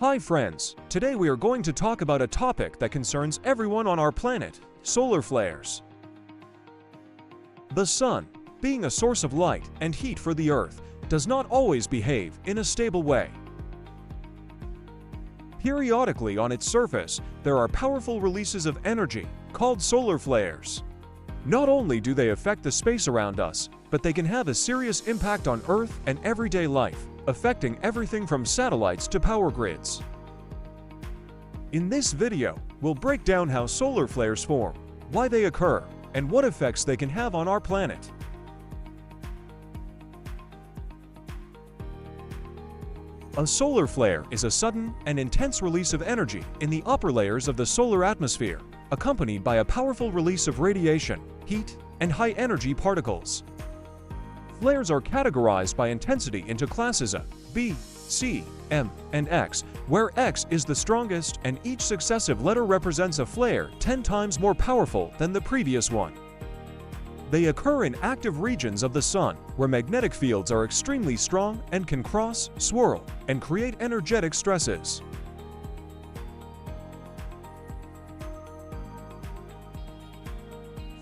Hi friends, today we are going to talk about a topic that concerns everyone on our planet, solar flares. The sun, being a source of light and heat for the Earth, does not always behave in a stable way. Periodically on its surface, there are powerful releases of energy, called solar flares. Not only do they affect the space around us, but they can have a serious impact on Earth and everyday life, affecting everything from satellites to power grids. In this video, we'll break down how solar flares form, why they occur, and what effects they can have on our planet. A solar flare is a sudden and intense release of energy in the upper layers of the solar atmosphere, accompanied by a powerful release of radiation, heat, and high-energy particles. Flares are categorized by intensity into classes A, B, C, M, and X, where X is the strongest and each successive letter represents a flare 10 times more powerful than the previous one. They occur in active regions of the sun, where magnetic fields are extremely strong and can cross, swirl, and create energetic stresses.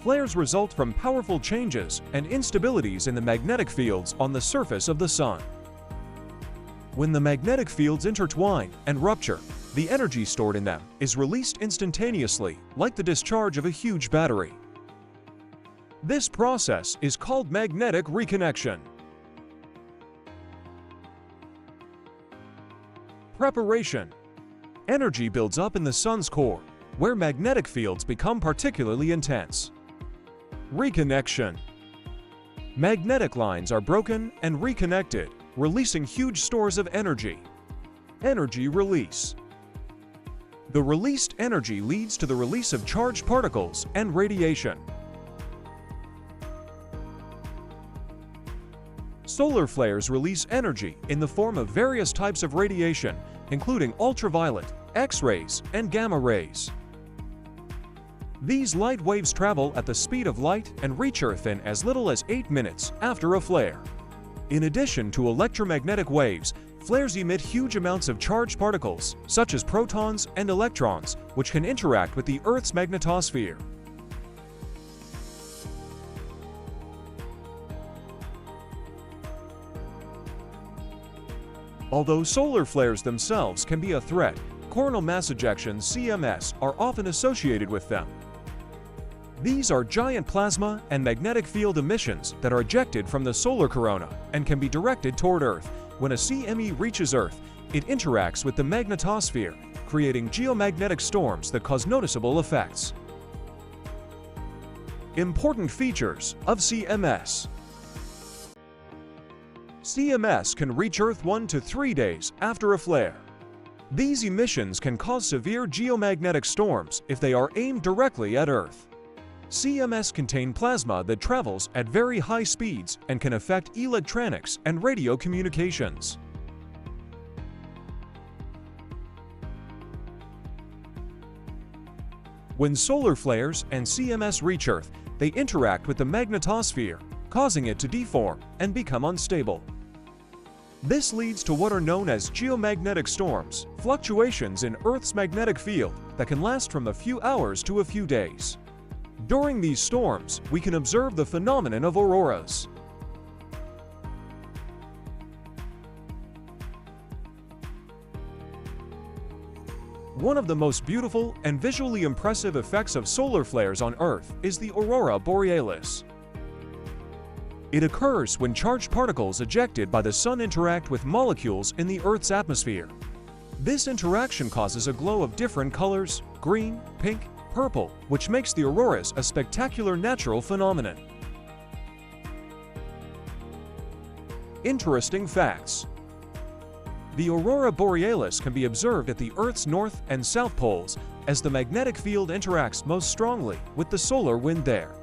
Flares result from powerful changes and instabilities in the magnetic fields on the surface of the sun. When the magnetic fields intertwine and rupture, the energy stored in them is released instantaneously, like the discharge of a huge battery. This process is called magnetic reconnection. Preparation. Energy builds up in the sun's core, where magnetic fields become particularly intense. Reconnection. Magnetic lines are broken and reconnected, releasing huge stores of energy. Energy release. The released energy leads to the release of charged particles and radiation. Solar flares release energy in the form of various types of radiation, including ultraviolet, X-rays, and gamma rays. These light waves travel at the speed of light and reach Earth in as little as 8 minutes after a flare. In addition to electromagnetic waves, flares emit huge amounts of charged particles, such as protons and electrons, which can interact with the Earth's magnetosphere. Although solar flares themselves can be a threat, coronal mass ejections (CMS) are often associated with them. These are giant plasma and magnetic field emissions that are ejected from the solar corona and can be directed toward Earth. When a CME reaches Earth, it interacts with the magnetosphere, creating geomagnetic storms that cause noticeable effects. Important features of CMS. CMS can reach Earth 1 to 3 days after a flare. These emissions can cause severe geomagnetic storms if they are aimed directly at Earth. CMS contain plasma that travels at very high speeds and can affect electronics and radio communications. When solar flares and CMS reach Earth, they interact with the magnetosphere, causing it to deform and become unstable. This leads to what are known as geomagnetic storms, fluctuations in Earth's magnetic field that can last from a few hours to a few days. During these storms, we can observe the phenomenon of auroras. One of the most beautiful and visually impressive effects of solar flares on Earth is the aurora borealis. It occurs when charged particles ejected by the sun interact with molecules in the Earth's atmosphere. This interaction causes a glow of different colors, green, pink, purple, which makes the auroras a spectacular natural phenomenon. Interesting facts. The aurora borealis can be observed at the Earth's north and south poles as the magnetic field interacts most strongly with the solar wind there.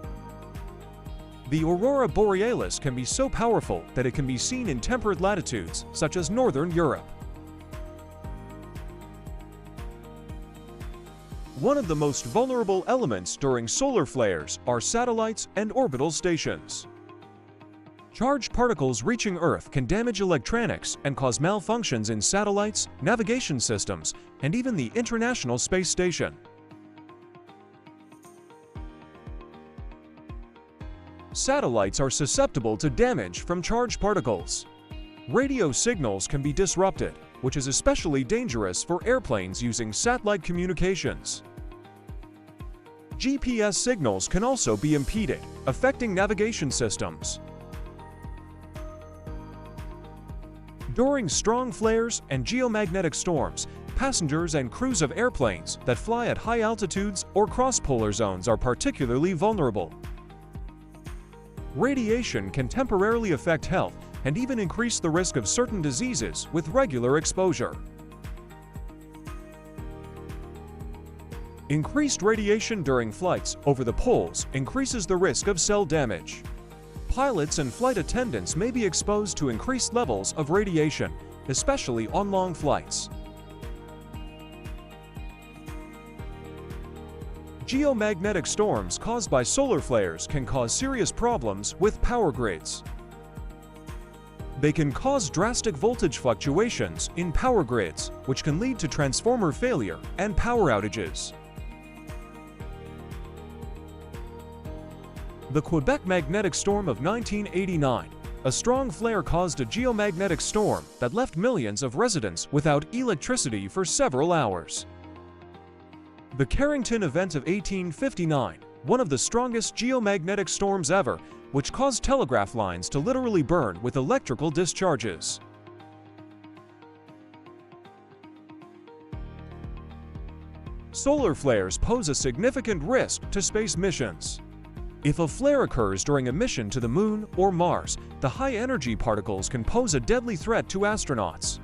The aurora borealis can be so powerful that it can be seen in temperate latitudes, such as northern Europe. One of the most vulnerable elements during solar flares are satellites and orbital stations. Charged particles reaching Earth can damage electronics and cause malfunctions in satellites, navigation systems, and even the International Space Station. Satellites are susceptible to damage from charged particles. Radio signals can be disrupted, which is especially dangerous for airplanes using satellite communications. GPS signals can also be impeded, affecting navigation systems. During strong flares and geomagnetic storms, passengers and crews of airplanes that fly at high altitudes or cross polar zones are particularly vulnerable. Radiation can temporarily affect health and even increase the risk of certain diseases with regular exposure. Increased radiation during flights over the poles increases the risk of cell damage. Pilots and flight attendants may be exposed to increased levels of radiation, especially on long flights. Geomagnetic storms caused by solar flares can cause serious problems with power grids. They can cause drastic voltage fluctuations in power grids, which can lead to transformer failure and power outages. The Quebec magnetic storm of 1989. A strong flare caused a geomagnetic storm that left millions of residents without electricity for several hours. The Carrington event of 1859, one of the strongest geomagnetic storms ever, which caused telegraph lines to literally burn with electrical discharges. Solar flares pose a significant risk to space missions. If a flare occurs during a mission to the Moon or Mars, the high-energy particles can pose a deadly threat to astronauts.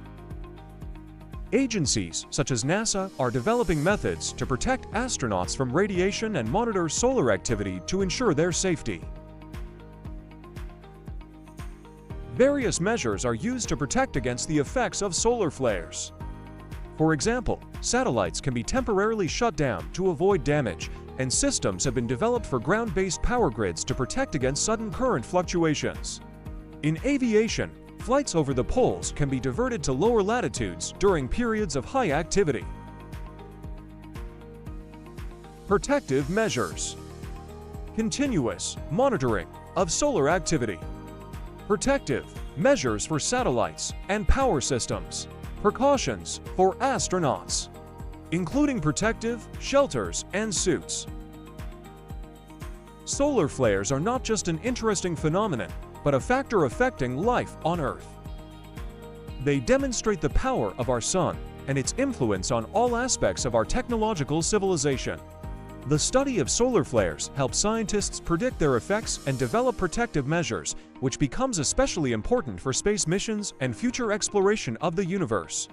Agencies such as NASA are developing methods to protect astronauts from radiation and monitor solar activity to ensure their safety. Various measures are used to protect against the effects of solar flares. For example, satellites can be temporarily shut down to avoid damage, and systems have been developed for ground-based power grids to protect against sudden current fluctuations. In aviation, flights over the poles can be diverted to lower latitudes during periods of high activity. Protective measures. Continuous monitoring of solar activity. Protective measures for satellites and power systems. Precautions for astronauts, including protective shelters and suits. Solar flares are not just an interesting phenomenon, but a factor affecting life on Earth. They demonstrate the power of our Sun and its influence on all aspects of our technological civilization. The study of solar flares helps scientists predict their effects and develop protective measures, which becomes especially important for space missions and future exploration of the universe.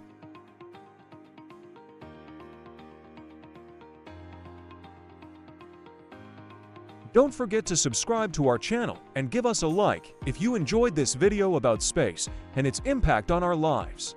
Don't forget to subscribe to our channel and give us a like if you enjoyed this video about space and its impact on our lives.